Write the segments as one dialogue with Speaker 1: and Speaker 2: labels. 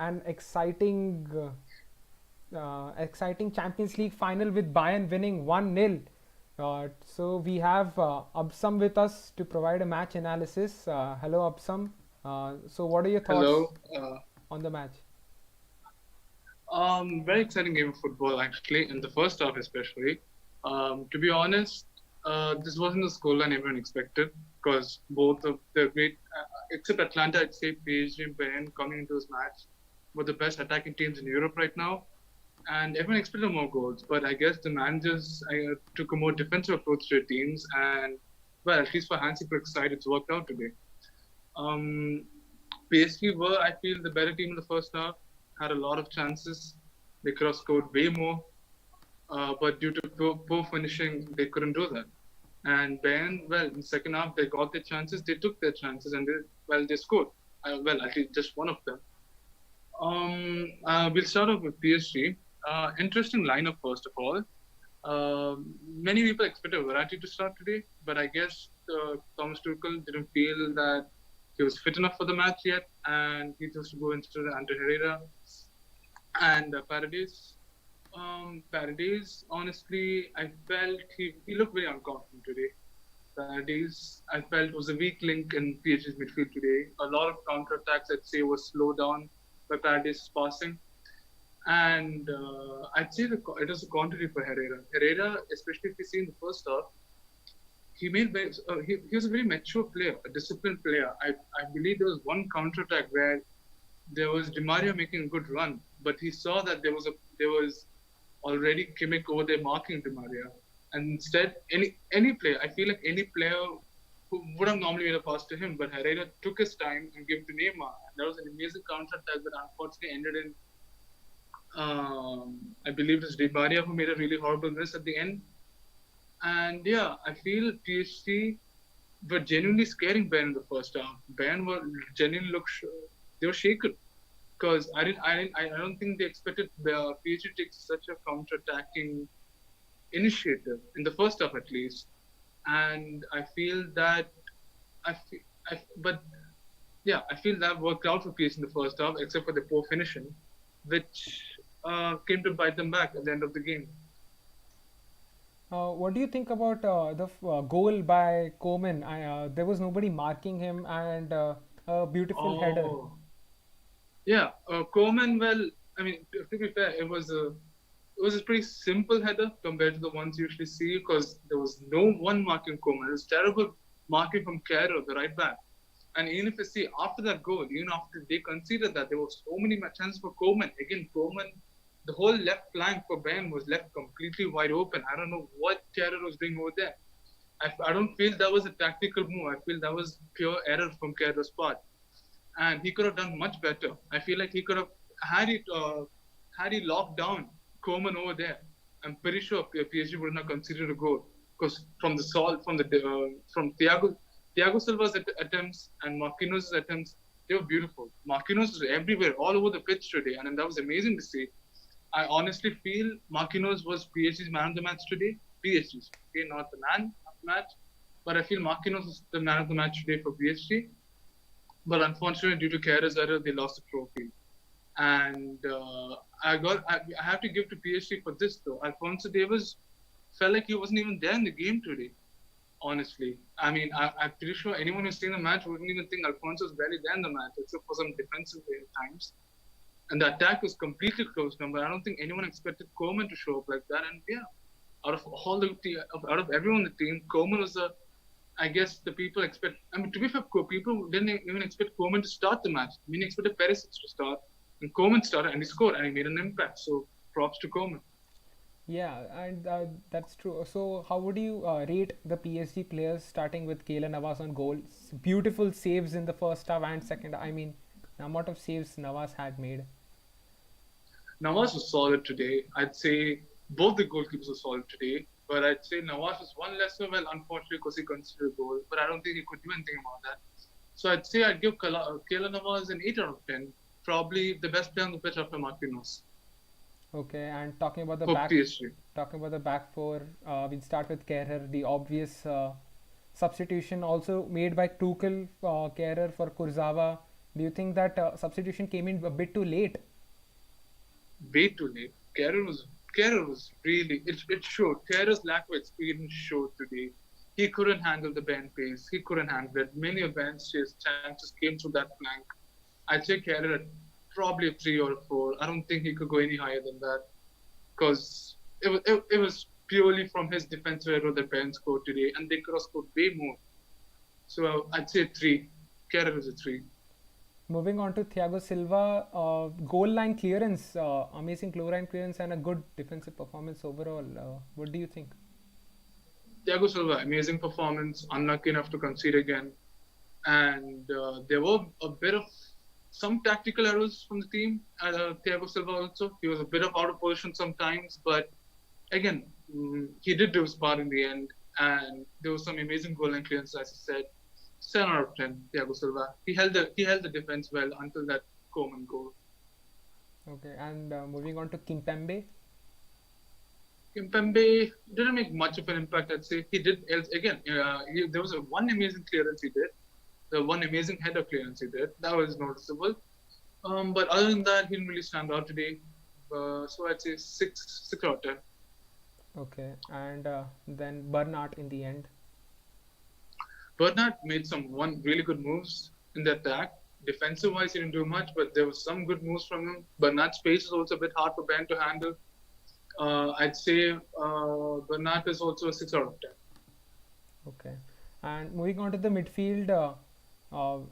Speaker 1: an exciting Champions League final with Bayern winning 1-0. So we have Absam with us to provide a match analysis. Hello, Absam. So what are your thoughts
Speaker 2: Hello.
Speaker 1: on the match?
Speaker 2: Very exciting game of football, actually, in the first half, especially. To be honest, this wasn't the scoreline everyone expected because both of the great, except Atlanta, I'd say PSG and Bayern coming into this match were the best attacking teams in Europe right now. And everyone expected more goals, but I guess the managers took a more defensive approach to their teams. And, well, at least for Hansi Flick's side, it's worked out today. Um, PSG were, I feel, the better team in the first half, had a lot of chances. They could have scored way more, but due to poor finishing, they couldn't do that. And Bayern, well, in the second half, they got their chances, they took their chances, and they scored. Well, at least just one of them. We'll start off with PSG. Interesting lineup, first of all. Many people expected Verratti to start today, but I guess Thomas Tuchel didn't feel that he was fit enough for the match yet, and he chose to go instead of Andre Herrera and Paredes. Paredes, honestly, I felt he looked very unconfident today. Paredes, I felt, was a weak link in PSG's midfield today. A lot of counter attacks, I'd say, was slowed down by Paredes' passing. And I'd say it was a quantity for Herrera. Herrera, especially if you see in the first half, he was a very mature player, a disciplined player. I believe there was one counter attack where there was Di Maria making a good run, but he saw that there was already Kimmich over there marking Di Maria. And instead, any player, I feel like any player who would have normally made a pass to him, but Herrera took his time and gave it to Neymar. And that was an amazing counter attack that unfortunately ended in I believe it was Di Maria who made a really horrible miss at the end. And yeah, I feel PSG were genuinely scaring Bayern in the first half. Bayern were genuinely they were shaken because I don't think they expected PSG to take such a counter-attacking initiative in the first half at least. And I feel that I feel, but yeah, I feel that worked out for PSG in the first half, except for the poor finishing, which came to bite them back at the end of the game.
Speaker 1: What do you think about the goal by Koeman? There was nobody marking him, and a beautiful header.
Speaker 2: Oh, yeah, Coleman. Well, I mean, to be fair, it was a pretty simple header compared to the ones you usually see because there was no one marking Coleman. It was terrible marking from Cairo, the right back. And even if you see after that goal, even after they conceded that, there were so many chances for Coleman. Again, Coleman, the whole left flank for Ben was left completely wide open. I don't know what Cairo was doing over there. I don't feel that was a tactical move. I feel that was pure error from Cairo's part, and he could have done much better. I feel like he could have had he locked down Coleman over there. I'm pretty sure PSG would not consider a goal because from the salt from Thiago Silva's attempts and Marquinhos' attempts, they were beautiful. Marquinhos was everywhere, all over the pitch today, and that was amazing to see. I honestly feel Marquinhos was PSG's man of the match today. PSG's, okay, not the man of the match, but I feel Marquinhos is the man of the match today for PSG. But unfortunately, due to Kehra's error, they lost the trophy. And I have to give to PSG for this though. Alfonso Davis felt like he wasn't even there in the game today. Honestly, I mean, I'm pretty sure anyone who's seen the match wouldn't even think Alfonso was barely there in the match, except for some defensive times. And the attack was completely closed down. But I don't think anyone expected Coleman to show up like that. And yeah, out of everyone on the team, Coleman was the I guess the people expect. I mean, to be fair, people didn't even expect Coleman to start the match. I mean, they expected Perisic to start, and Coleman started, and he scored, and he made an impact. So props to Coleman.
Speaker 1: Yeah, and that's true. So, how would you rate the PSG players starting with Keylor Navas on goals? Beautiful saves in the first half and second. I mean, the amount of saves Navas had made.
Speaker 2: Navas was solid today. I'd say both the goalkeepers were solid today, but I'd say Navas was one lesser. Well, unfortunately, because he considered a goal, but I don't think he could do anything about that. So I'd say I'd give Keylor Navas an 8 out of 10. Probably the best player on the pitch after Marquinhos
Speaker 1: Okay, and talking about the
Speaker 2: for
Speaker 1: back,
Speaker 2: PSG.
Speaker 1: talking about the back four, we'll start with Kehrer, the obvious substitution also made by Tuchel, Kehrer for Kurzawa. Do you think that substitution came in a bit too late?
Speaker 2: Way too late. Kerr was really it showed. Kerr's lack of experience showed today. He couldn't handle the band pace. He couldn't handle it. Many advanced chances came through that flank. I'd say Kerr at probably a 3 or a 4. I don't think he could go any higher than that because it was purely from his defensive error that Bayern scored today, and they could have scored way more. So I'd say 3. Kerr is a 3.
Speaker 1: Moving on to Thiago Silva, goal line clearance, amazing goal line clearance, and a good defensive performance overall. What do you think?
Speaker 2: Thiago Silva, amazing performance, unlucky enough to concede again. And there were a bit of some tactical errors from the team. Thiago Silva also, he was a bit of out of position sometimes, but again, he did do his part in the end. And there was some amazing goal line clearance, as I said. 7 out of 10, Thiago Silva. He held the defense well until that Coman goal.
Speaker 1: Okay, and moving on to Kimpembe.
Speaker 2: Kimpembe didn't make much of an impact, I'd say. He did, again, there was one amazing clearance he did. The one amazing header clearance he did. That was noticeable. But other than that, he didn't really stand out today. So I'd say 6 out of 10.
Speaker 1: Okay, and then Bernat in the end.
Speaker 2: Bernat made one really good moves in the attack. Defensive wise, he didn't do much, but there was some good moves from him. Bernat's pace is also a bit hard for Ben to handle. I'd say Bernat is also a 6 out of 10.
Speaker 1: Okay, and moving on to the midfield,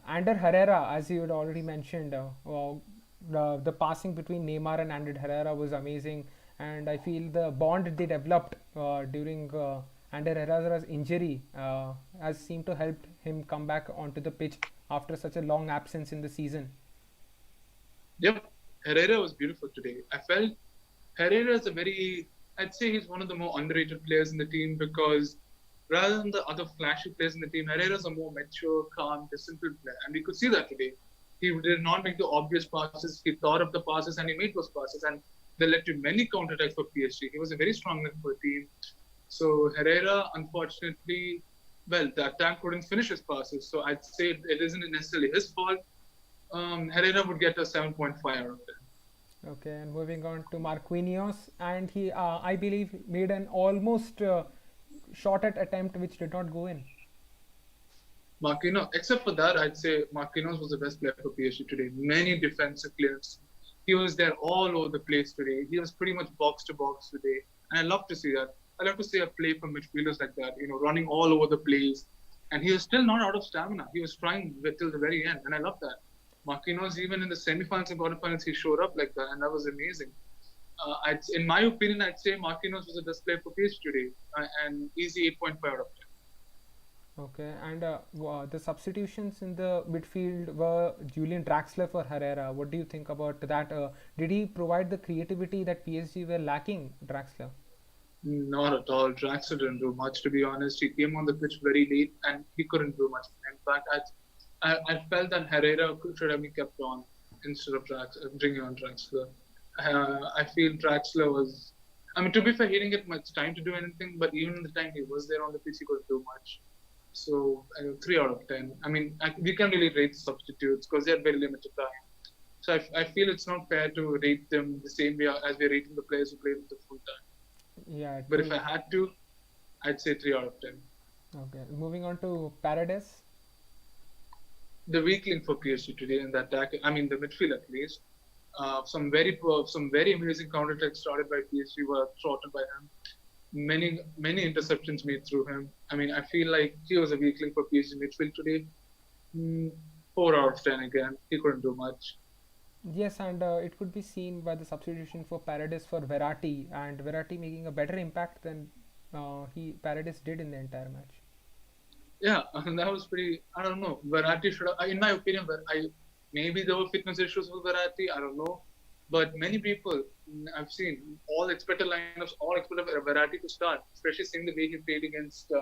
Speaker 1: Ander Herrera, as you had already mentioned, the passing between Neymar and Ander Herrera was amazing, and I feel the bond they developed during Ander Herrera's injury has seemed to help him come back onto the pitch after such a long absence in the season.
Speaker 2: Yep, Herrera was beautiful today. I felt Herrera is I'd say he's one of the more underrated players in the team because rather than the other flashy players in the team, Herrera is a more mature, calm, disciplined player. And we could see that today. He did not make the obvious passes. He thought of the passes and he made those passes. And they led to many counterattacks for PSG. He was a very strong link for the team. So Herrera, unfortunately, the attack couldn't finish his passes. So I'd say it isn't necessarily his fault. Herrera would get a 7.5 out of 10.
Speaker 1: Okay, and moving on to Marquinhos, and he, I believe, made an almost shot at attempt which did not go in.
Speaker 2: Marquinhos, except for that, I'd say Marquinhos was the best player for PSG today. Many defensive clearances. He was there all over the place today. He was pretty much box to box today. And I love to see that. I love to see a play from midfielders like that, running all over the place. And he was still not out of stamina. He was trying till the very end. And I love that. Marquinhos, even in the semi-finals and quarterfinals, he showed up like that. And that was amazing. In my opinion, I'd say Marquinhos was the best player for PSG today. And easy 8.5 out of 10.
Speaker 1: Okay, and the substitutions in the midfield were Julian Draxler for Herrera. What do you think about that? Did he provide the creativity that PSG were lacking, Draxler?
Speaker 2: Not at all. Draxler didn't do much, to be honest. He came on the pitch very late and he couldn't do much. In fact, I felt that Herrera should have been kept on instead of bringing on Draxler. I feel Draxler was... to be fair, he didn't get much time to do anything, but even in the time he was there on the pitch, he couldn't do much. So 3 out of 10. We can't really rate the substitutes because they had very limited time. So I feel it's not fair to rate them the same way as we're rating the players who played the full time.
Speaker 1: Yeah.
Speaker 2: But if I had to, I'd say 3 out of 10.
Speaker 1: Okay. Moving on to Paredes.
Speaker 2: The weak link for PSG today in the attack. The midfield at least. Some very amazing counterattacks started by PSG were thwarted by him. Many interceptions made through him. I feel like he was a weak link for PSG midfield today. 4 out of 10 again. He couldn't do much.
Speaker 1: Yes, and it could be seen by the substitution for Paredes for Verratti, and Verratti making a better impact than Paredes did in the entire match.
Speaker 2: Yeah, that was pretty. I don't know. Verratti should have, in my opinion, maybe there were fitness issues with Verratti. I don't know. But many people I've seen all expected Verratti to start, especially seeing the way he played against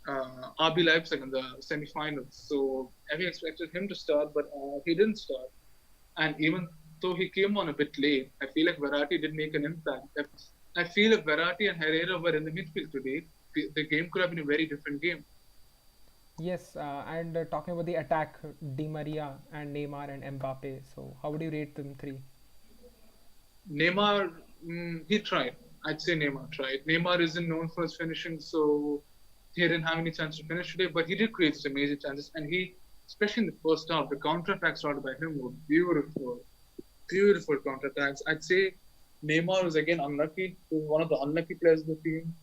Speaker 2: RB Leipzig in the semi-finals. So everyone expected him to start, but he didn't start. And even though he came on a bit late, I feel like Verratti did make an impact. I feel if Verratti and Herrera were in the midfield today, the game could have been a very different game.
Speaker 1: Yes, and talking about the attack, Di Maria and Neymar and Mbappe. So how would you rate them three?
Speaker 2: Neymar, he tried. I'd say Neymar tried. Neymar isn't known for his finishing, so he didn't have any chance to finish today. But he did create some amazing chances, and he, especially in the first half, the counter attacks started by him were beautiful, beautiful counter attacks. I'd say Neymar was again unlucky. He was one of the unlucky players of the team.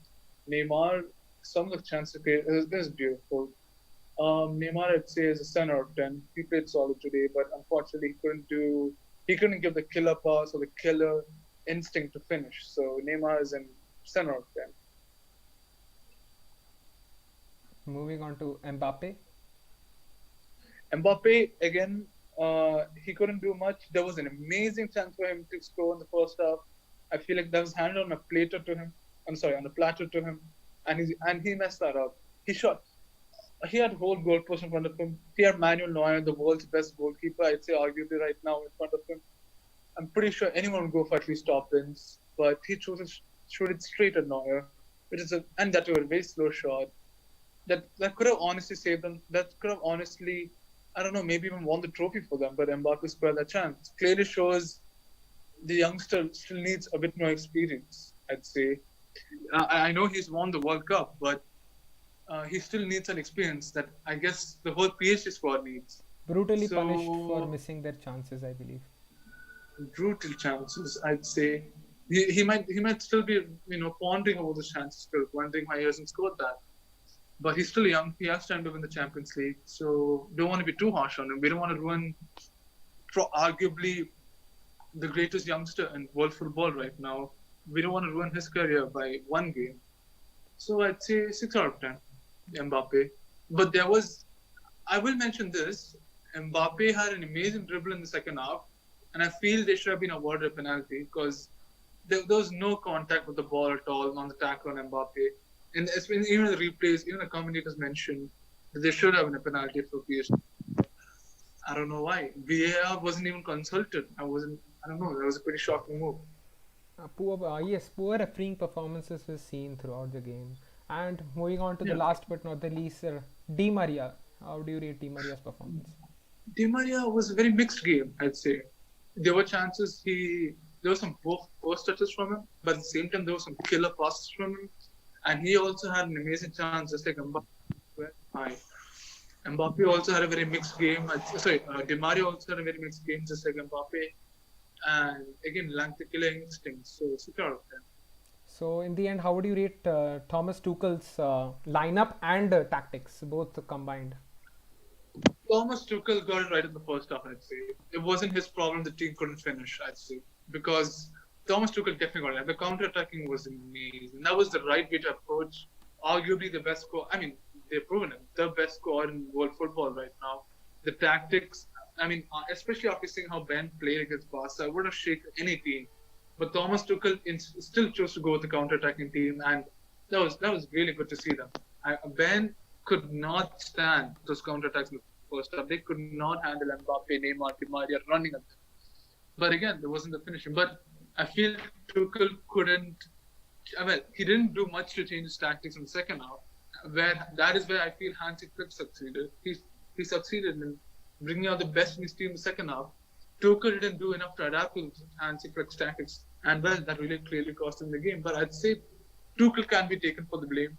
Speaker 2: Neymar, some of the chances he created is beautiful. Neymar, I'd say, is a 10 out of 10. He played solid today, but unfortunately, he couldn't give the killer pass or the killer instinct to finish. So Neymar is in 10 out of 10.
Speaker 1: Moving on to Mbappe.
Speaker 2: Mbappe, again, he couldn't do much. There was an amazing chance for him to score in the first half. I feel like that was handed on a platter to him. I'm sorry, on a platter to him, and he messed that up. He shot. He had whole goalpost in front of him. He had Manuel Neuer, the world's best goalkeeper, I'd say arguably right now in front of him. I'm pretty sure anyone would go for at least top wins, but he chose to shoot it straight at Neuer, which is and that was a very slow shot. That could have honestly saved them. That could have honestly, I don't know, maybe even won the trophy for them. But Mbappe squared that chance. Clearly shows the youngster still needs a bit more experience. I'd say. I know he's won the World Cup, but he still needs an experience that I guess the whole PSG squad needs.
Speaker 1: Brutally punished for
Speaker 2: So
Speaker 1: missing their chances, I believe.
Speaker 2: brutal chances, I'd say. He might still be pondering over the chances, still wondering why he hasn't scored that. But he's still young. He has time to win the Champions League, so don't want to be too harsh on him. We don't want to ruin arguably the greatest youngster in world football right now. We don't want to ruin his career by one game. So I'd say 6 out of 10, Mbappe. But I will mention this. Mbappe had an amazing dribble in the second half, and I feel they should have been awarded a penalty because there was no contact with the ball at all on the tackle on Mbappe. And even the replays, even the commentators mentioned that there should have been a penalty for PSG. I don't know why. VAR wasn't even consulted. I don't know. That was a pretty shocking move.
Speaker 1: Yes, poor refereeing performances were seen throughout the game. And moving on to the
Speaker 2: Yeah.
Speaker 1: last but not the least, Di Maria. How do you rate Di Maria's performance?
Speaker 2: Di Maria was a very mixed game, I'd say. There were chances there were some post touches from him, but at the same time there were some killer passes from him, and he also had an amazing chance, just like Mbappe. Hi. Mbappe also had a very mixed game. Sorry, Di Maria also had a very mixed game, just like Mbappe, and again lacked the killer instinct. So 6 out of 10.
Speaker 1: So, in the end, how would you rate Thomas Tuchel's lineup and tactics, both combined?
Speaker 2: Thomas Tuchel got it right in the first half, I'd say. It wasn't his problem the team couldn't finish, I'd say. Because Thomas Tuchel definitely got it right. The counter-attacking was amazing. That was the right way to approach arguably the best score. I mean, they've proven it. The best score in world football right now. The tactics, I mean, especially after seeing how Ben played against Barca, I would have shaken any team. But Thomas Tuchel still chose to go with the counter-attacking team, and that was really good to see them. Ben could not stand those counter-attacks in the first half. They could not handle Mbappe, Neymar, Di Maria running at them. But again, there wasn't the finishing. But I feel Tuchel couldn't. Well, he didn't do much to change his tactics in the second half. That is where I feel Hansi Flick succeeded. He succeeded in bringing out the best in his team in the second half. Tuchel didn't do enough to adapt to Hansi Flick's tactics, and well, that really clearly cost him the game. But I'd say Tuchel can be taken for the blame.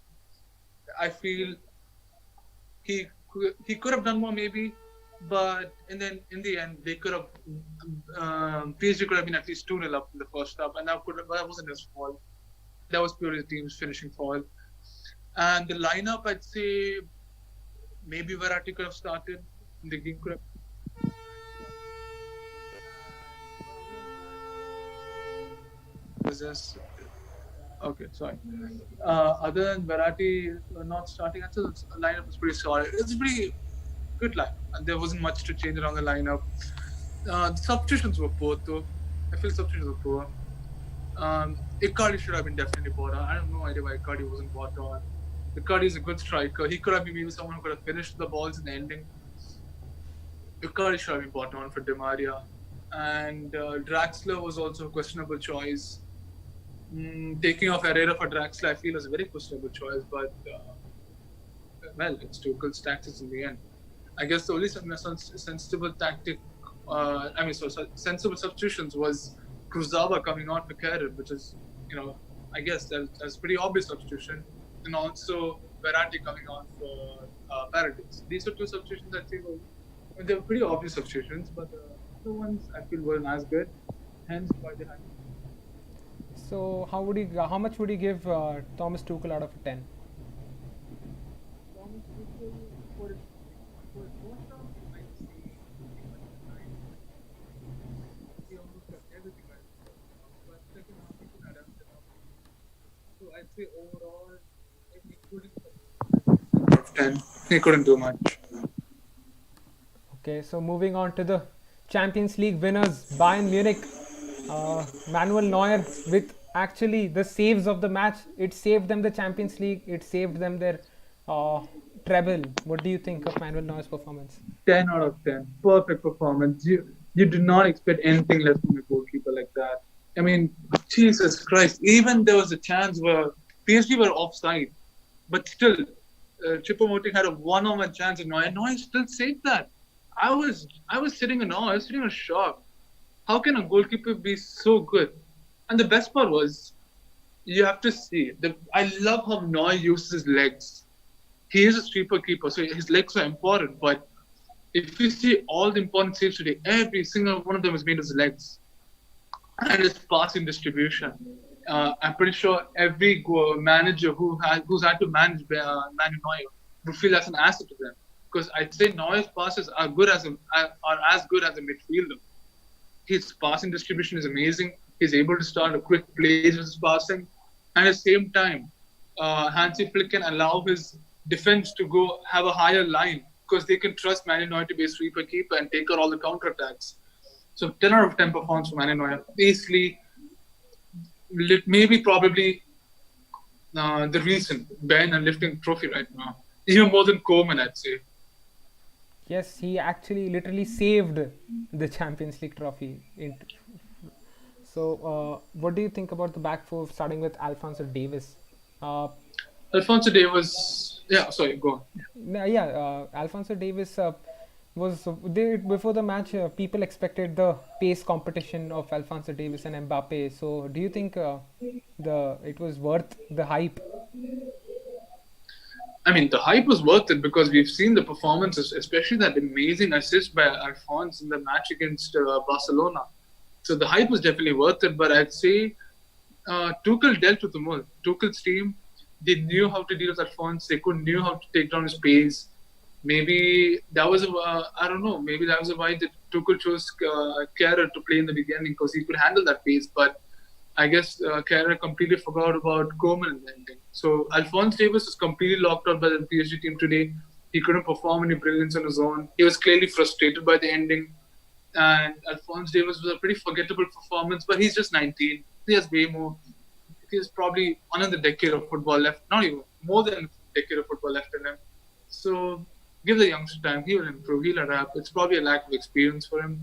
Speaker 2: I feel he he could have done more maybe, but and then in the end they could have PSG could have been at least 2-0 up in the first half, and that wasn't his fault. That was purely the team's finishing fault. And the lineup, I'd say maybe Verratti could have started. The game could have. Was this okay? Sorry. Other than Verratti not starting, I thought the lineup was pretty solid. It's a pretty good line. And there wasn't much to change around the lineup. The substitutions were poor, though. I feel substitutions were poor. Icardi should have been definitely bought on. I have no idea why Icardi wasn't bought on. Icardi is a good striker. He could have been maybe someone who could have finished the balls in the ending. Icardi should have been bought on for Di Maria. And Draxler was also a questionable choice. Taking off Herrera for Draxler, I feel, is a very questionable choice. But well, it's Tuchel's tactics in the end. I guess the only sensible tactic, sensible substitutions was Kurzawa coming on for Kerr, which is, I guess that's pretty obvious substitution, and also Verratti coming on for Paredes. These are two substitutions I think they were pretty obvious substitutions, but the other ones I feel weren't as good. Hence why they had.
Speaker 1: So how much would you give Thomas Tuchel out of a 10?
Speaker 2: Thomas Tuchel for his first term, I'd say pretty much a 9.5. He almost got everything right. But second half he could have done it up. So I'd say overall, including of 10, he couldn't do much.
Speaker 1: Okay, so moving on to the Champions League winners, Bayern Munich. Manuel Neuer with actually the saves of the match. It saved them the Champions League. It saved them their uh, treble. What do you think of Manuel Neuer's performance?
Speaker 2: 10 out of 10. Perfect performance. You do not expect anything less from a goalkeeper like that. I mean, Jesus Christ. Even there was a chance where PSG were offside, but still, Choupo-Moting had a one-on-one chance, and Neuer still saved that. I was sitting in awe. I was sitting in shock. How can a goalkeeper be so good? And the best part was, you have to see. I love how Neuer uses his legs. He is a sweeper keeper, so his legs are important. But if you see all the important saves today, every single one of them is made with his legs. And his passing distribution. I'm pretty sure every manager who's had to manage Neuer would feel that's an asset to them. Because I'd say Neuer's passes are as good as a midfielder. His passing distribution is amazing. He's able to start a quick plays with his passing. And at the same time, Hansi Flick can allow his defense to go have a higher line because they can trust Manuel Neuer to be a sweeper keeper and take out all the counterattacks. So 10 out of 10 performance for Manuel Neuer. Basically, maybe probably the reason Bayern are lifting the trophy right now. Even more than Koeman, I'd say.
Speaker 1: Yes, he actually literally saved the Champions League trophy. So, what do you think about the back four, starting with Alphonso Davies?
Speaker 2: Alphonso Davies, sorry, go on.
Speaker 1: Alphonso Davies was before the match. People expected the pace competition of Alphonso Davies and Mbappe. So, do you think it was worth the hype?
Speaker 2: I mean, the hype was worth it because we've seen the performances, especially that amazing assist by Alphonse in the match against Barcelona. So the hype was definitely worth it, but I'd say Tuchel dealt with them all. Tuchel's team, they knew how to deal with Alphonse. They knew how to take down his pace. Maybe that was I don't know. Maybe that was why Tuchel chose Kehrer to play in the beginning because he could handle that pace. But I guess Kehrer completely forgot about Koeman in the ending. So Alphonse Davies was completely locked out by the PSG team today. He couldn't perform any brilliance on his own. He was clearly frustrated by the ending. And Alphonse Davies was a pretty forgettable performance, but he's just 19. He has way more. He has probably another decade of football left. Not even, more than a decade of football left in him. So give the youngster time. He will improve. He'll adapt. It's probably a lack of experience for him.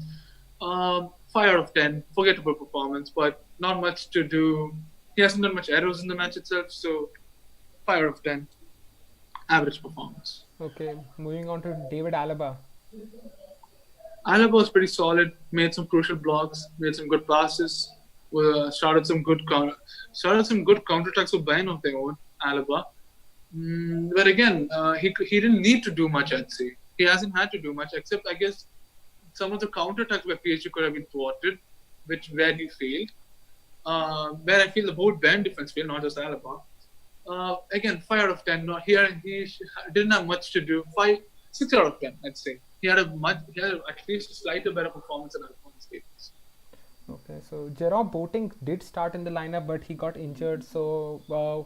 Speaker 2: 5 out of 10. Forgettable performance, but not much to do. He hasn't done much errors in the match itself, so 5 out of 10. Average performance.
Speaker 1: Okay, moving on to David Alaba.
Speaker 2: Alaba was pretty solid, made some crucial blocks, made some good passes, started some good counterattacks with Bayern of their own, Alaba. But again, he didn't need to do much, I'd say. He hasn't had to do much, except I guess some of the counterattacks where PSG could have been thwarted, where he failed. Where I feel the whole Bayern defense failed, not just Alaba. Again, 5 out of 10. No, he didn't have much to do. 6 out of 10, I'd say. He had at least a slightly better performance than Alphonse Davies.
Speaker 1: Okay, so Jerome Boateng did start in the lineup, but he got injured. So,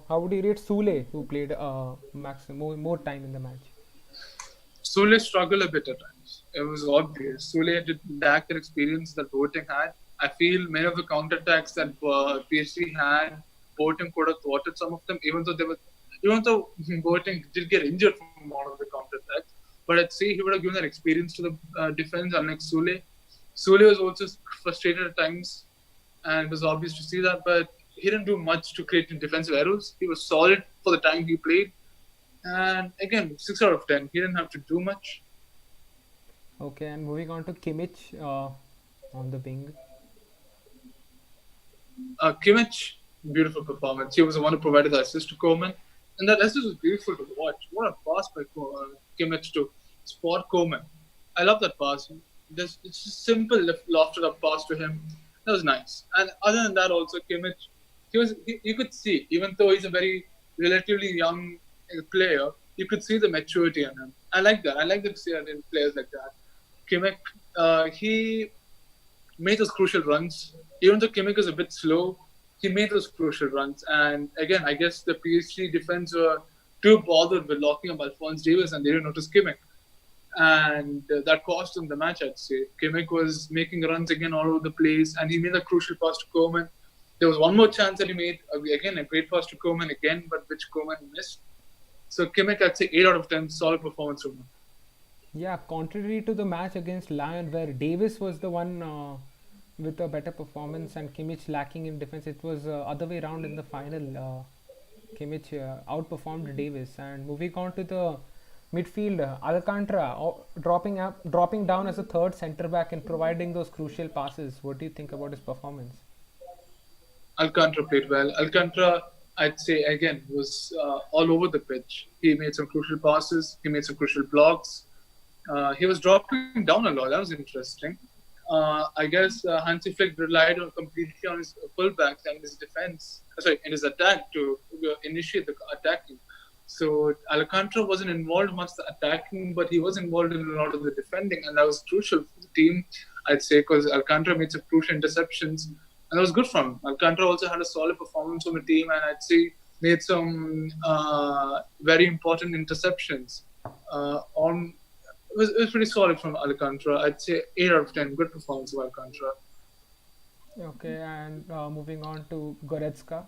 Speaker 1: how would you rate Sule, who played more time in the match?
Speaker 2: Sule struggled a bit at times. It was obvious. Sule did lack the experience that Boateng had. I feel many of the counterattacks that PSG had, Boateng could have thwarted some of them, even though Boateng did get injured from one of the counterattacks. But I'd say he would have given that experience to the defense, unlike Sule. Sule was also frustrated at times, and it was obvious to see that. But he didn't do much to create defensive errors. He was solid for the time he played, And again, 6 out of 10. He didn't have to do much.
Speaker 1: Okay, and moving on to Kimmich on the wing.
Speaker 2: Kimmich, beautiful performance. He was the one who provided the assist to Coleman, and that assist was beautiful to watch. What a pass by Kimmich to spot Coleman. I love that pass. It's just simple lofted up pass to him. That was nice. And other than that, also Kimmich, you could see, even though he's a very relatively young player, you could see the maturity in him. I like that. I like to see that in players like that. Kimmich, he made those crucial runs. Even though Kimmich is a bit slow, he made those crucial runs. And again, I guess the PSG defense were too bothered with locking up Alphonse Davies and they didn't notice Kimmich. And that cost him the match, I'd say. Kimmich was making runs again all over the place and he made a crucial pass to Coleman. There was one more chance that he made, again, a great pass to Coleman again, but which Coleman missed. So Kimmich, I'd say 8 out of 10, solid performance from him.
Speaker 1: Yeah, contrary to the match against Lyon, where Davis was the one with a better performance and Kimmich lacking in defense, it was other way around in the final. Kimmich outperformed Davis. And moving on to the midfield, Alcantara dropping down as a third centre back and providing those crucial passes. What do you think about his performance?
Speaker 2: Alcantara played well. Alcantara, I'd say, again, was all over the pitch. He made some crucial passes. He made some crucial blocks. He was dropping down a lot. That was interesting. I guess Hansi Flick relied on completely on his fullbacks and his defense, in his attack to initiate the attacking. So Alcantara wasn't involved much in the attacking, but he was involved in a lot of the defending, and that was crucial for the team, I'd say, because Alcantara made some crucial interceptions, and that was good for him. Alcantara also had a solid performance from the team, and I'd say made some very important interceptions on it was pretty solid from Alcantara. I'd say 8 out of 10. Good performance of Alcantara.
Speaker 1: Okay, and moving on to Goretzka.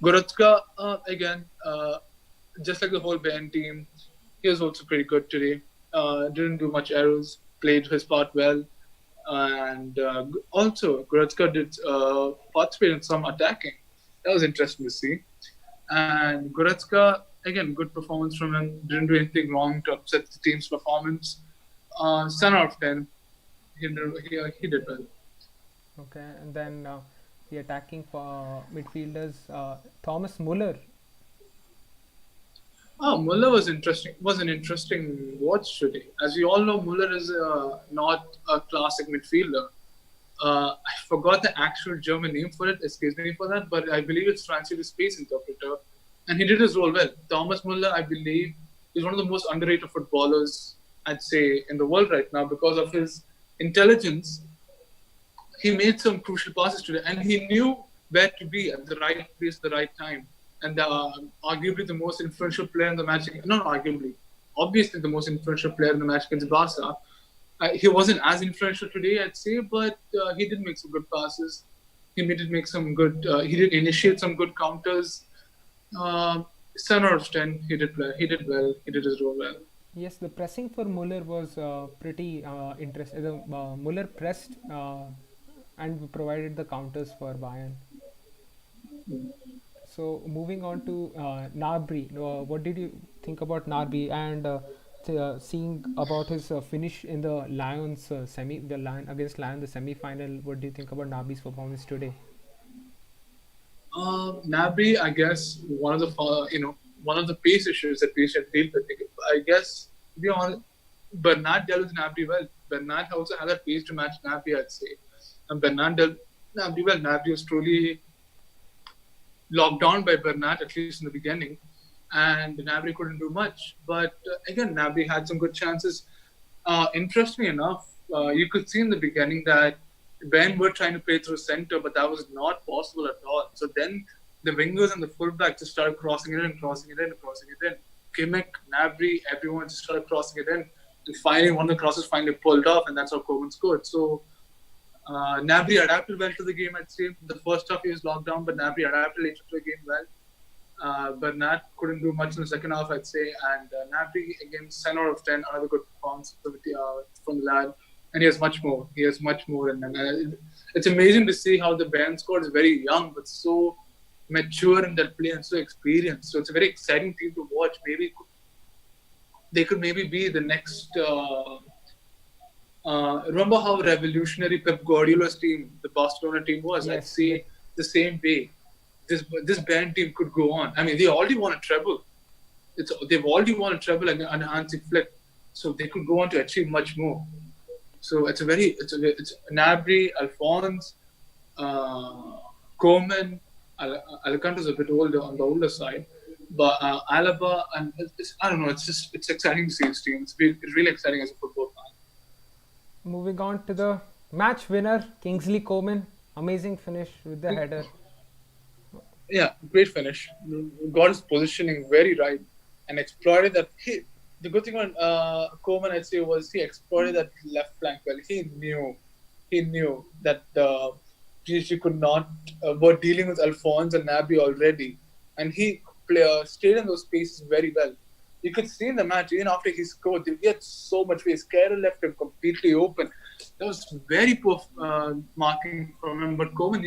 Speaker 2: Goretzka, again, just like the whole Bayern team, he was also pretty good today. Didn't do much errors, played his part well. And also, Goretzka did participate in some attacking. That was interesting to see. And Goretzka, again, good performance from him. Didn't do anything wrong to upset the team's performance. 7 out of 10. He did well.
Speaker 1: Okay, and then the attacking for midfielders, Thomas Muller.
Speaker 2: Muller was interesting. Was an interesting watch today. As we all know, Muller is not a classic midfielder. I forgot the actual German name for it. Excuse me for that, but I believe it's translated space interpreter, and he did his role well. Thomas Muller, I believe, is one of the most underrated footballers, I'd say, in the world right now because of his intelligence. He made some crucial passes today, and he knew where to be at the right place, at the right time. And arguably the most influential player in the match, not arguably, obviously the most influential player in the match against Barca. He wasn't as influential today, I'd say, but he did make some good passes. He did make some good. He did initiate some good counters. 7 out of 10. He did play. He did well. He did his role well.
Speaker 1: Yes, the pressing for Muller was pretty interesting. Muller pressed and provided the counters for Bayern. So moving on to Gnabry, what did you think about Gnabry and seeing about his finish in the Lions against Lions, the semi-final? What do you think about Gnabry's performance today?
Speaker 2: Gnabry, I guess one of the pace issues that we should deal with. I guess to be honest, Bernat dealt with Gnabry well. Bernat also had that pace to match Gnabry, I'd say. And Bernat dealt Gnabry well. Gnabry was truly locked down by Bernat, at least in the beginning, and Gnabry couldn't do much. But again, Gnabry had some good chances. Interestingly enough, you could see in the beginning that Ben were trying to play through center, but that was not possible at all. So then the wingers and the fullback just started crossing it in. Kimmich, Gnabry, everyone just started crossing it in. And finally, one of the crosses finally pulled off, and that's how Coleman scored. So Gnabry adapted well to the game, I'd say. The first half he was locked down, but Gnabry adapted later to the game well. Bernat couldn't do much in the second half, I'd say. And Gnabry, again, 10 out of 10, another good performance from the lad. And he has much more. He has much more. And it's amazing to see how the Bayern squad is very young, but so mature in their play and so experienced. So it's a very exciting team to watch. Maybe they could maybe be the next. Remember how revolutionary Pep Guardiola's team, the Barcelona team, was? I'd
Speaker 1: Yes, the
Speaker 2: say the same way. This band team could go on. I mean, they already won a treble. They've already won a treble under Hansi Flick, so they could go on to achieve much more. So it's Nabry, Alphonse, uh, Coleman, Alcantar's a bit older on the older side, but Alaba and I don't know. It's exciting to see this team. It's really exciting as a football fan.
Speaker 1: moving on to the match winner, Kingsley Coman. Amazing finish with the header.
Speaker 2: Yeah, great finish. Got his positioning very right and exploited that. The good thing on Coleman, I'd say, was he exploited that left flank well. He knew that PSG could not were dealing with Alphonse and Naby already, and he stayed in those spaces very well. You could see in the match, even after he scored, he had so much space. Kerr left him completely open. That was very poor marking from him, but Coleman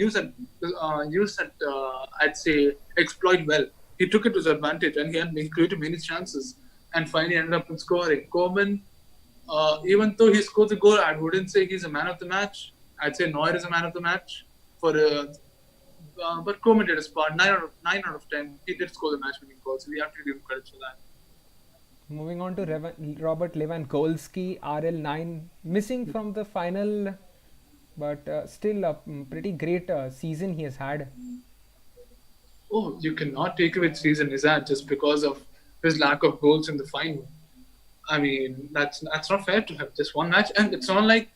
Speaker 2: I'd say, exploit well. He took it to his advantage, and he created many chances, and finally ended up in scoring. Coleman, even though he scored the goal, I wouldn't say he's a man of the match. I'd say Neuer is a man of the match but Coleman did his part. 9 out of 10. He did score the match-winning goal, so we have to give him credit for that.
Speaker 1: Moving on to Robert Lewandowski, RL9, missing from the final, but still a pretty great season he has had.
Speaker 2: Oh, you cannot take away season is that just because of his lack of goals in the final. I mean, that's not fair to him. Just one match, and it's not like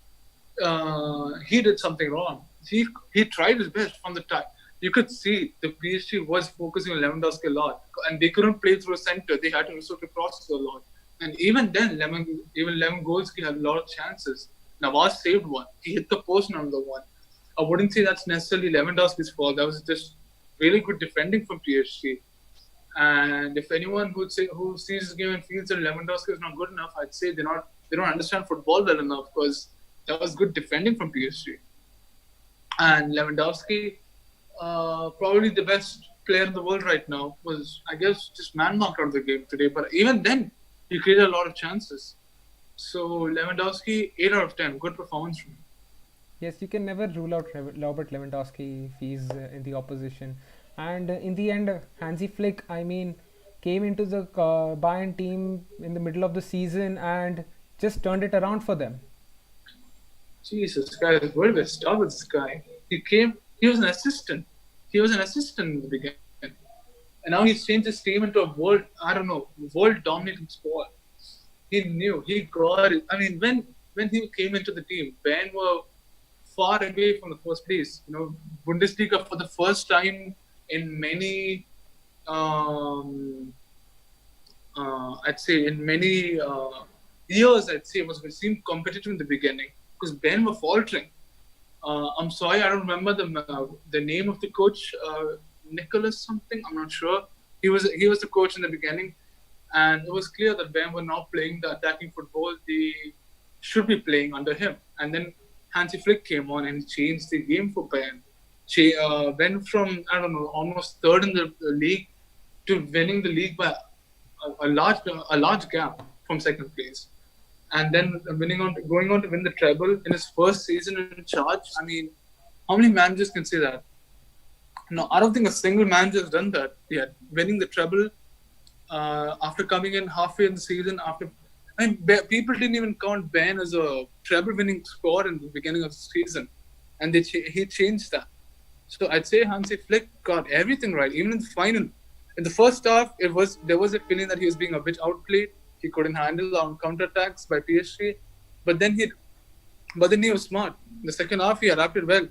Speaker 2: he did something wrong. He tried his best from the time. You could see the PSG was focusing on Lewandowski a lot, and they couldn't play through a center. They had to resort to crosses a lot. And even then, Lewandowski had a lot of chances. Navas saved one. He hit the post on the one. I wouldn't say that's necessarily Lewandowski's fault. That was just really good defending from PSG. And if anyone who sees this game and feels that Lewandowski is not good enough, I'd say they don't understand football well enough, because that was good defending from PSG. And Lewandowski, probably the best player in the world right now, was, I guess, just man-marked out of the game today. But even then, he created a lot of chances. So Lewandowski, 8 out of 10, good performance from him.
Speaker 1: Yes, you can never rule out Robert Lewandowski if he's in the opposition. And in the end, Hansi Flick, I mean, came into the Bayern team in the middle of the season and just turned it around for them.
Speaker 2: Jesus, guys, where do we start with this guy? He was an assistant. He was an assistant in the beginning. And now he's changed his team into a world dominating squad. He knew, he got it. I mean, when he came into the team, Bayern were far away from the first place. Bundesliga for the first time in many, I'd say in many years, it seemed competitive in the beginning, because Bayern were faltering. I'm sorry, I don't remember the name of the coach, Nicholas something. I'm not sure. He was the coach in the beginning, and it was clear that Bayern were not playing the attacking football they should be playing under him. And then Hansi Flick came on and changed the game for Bayern. Went from, I don't know, almost third in the league to winning the league by a large gap from second place, and then going on to win the treble in his first season in charge. I mean, how many managers can say that? No, I don't think a single manager has done that yet. Winning the treble after coming in halfway in the season. People didn't even count Ben as a treble-winning scorer in the beginning of the season, and he changed that. So I'd say Hansi Flick got everything right, even in the final. In the first half, there was a feeling that he was being a bit outplayed. He couldn't handle on counterattacks by PSG, but then he was smart. In the second half, he adapted well.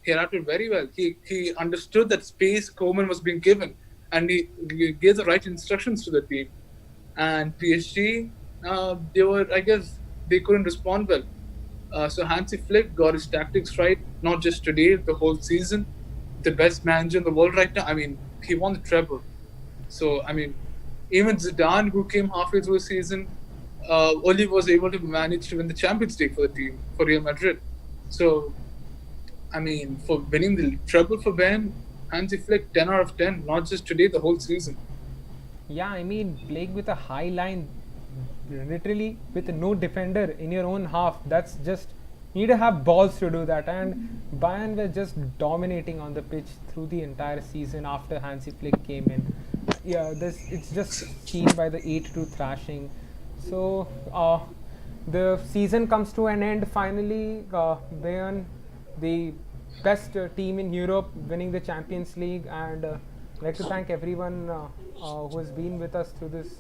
Speaker 2: He adapted very well. He understood that space Coleman was being given, and he gave the right instructions to the team. And PSG, they couldn't respond well. So Hansi Flick got his tactics right, not just today, the whole season. The best manager in the world right now. I mean, he won the treble. So, I mean, even Zidane, who came halfway through the season, only was able to manage to win the Champions League for the team, for Real Madrid. So, I mean, for winning the treble for Bayern, Hansi Flick 10 out of 10, not just today, the whole season.
Speaker 1: Yeah, I mean, playing with a high line, literally with no defender in your own half, that's just, you need to have balls to do that. And Bayern were just dominating on the pitch through the entire season after Hansi Flick came in. Yeah, this it's just seen by the 8-2 thrashing. So the season comes to an end finally. Bayern, the best team in Europe, winning the Champions League, and I'd like to thank everyone who has been with us through this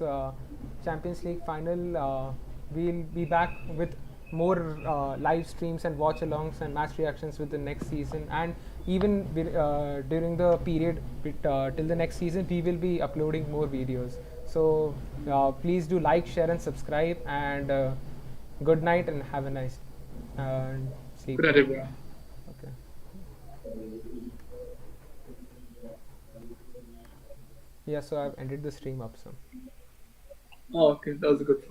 Speaker 1: Champions League final. We'll be back with more live streams and watch alongs and match reactions with the next season, and even during the period till the next season, we will be uploading more videos. So please do like, share, and subscribe. And good night and have a nice and sleep
Speaker 2: Good at
Speaker 1: well.
Speaker 2: it, bro.
Speaker 1: Okay. Yeah, so I've ended the stream up. So
Speaker 2: Oh, okay, that was a good.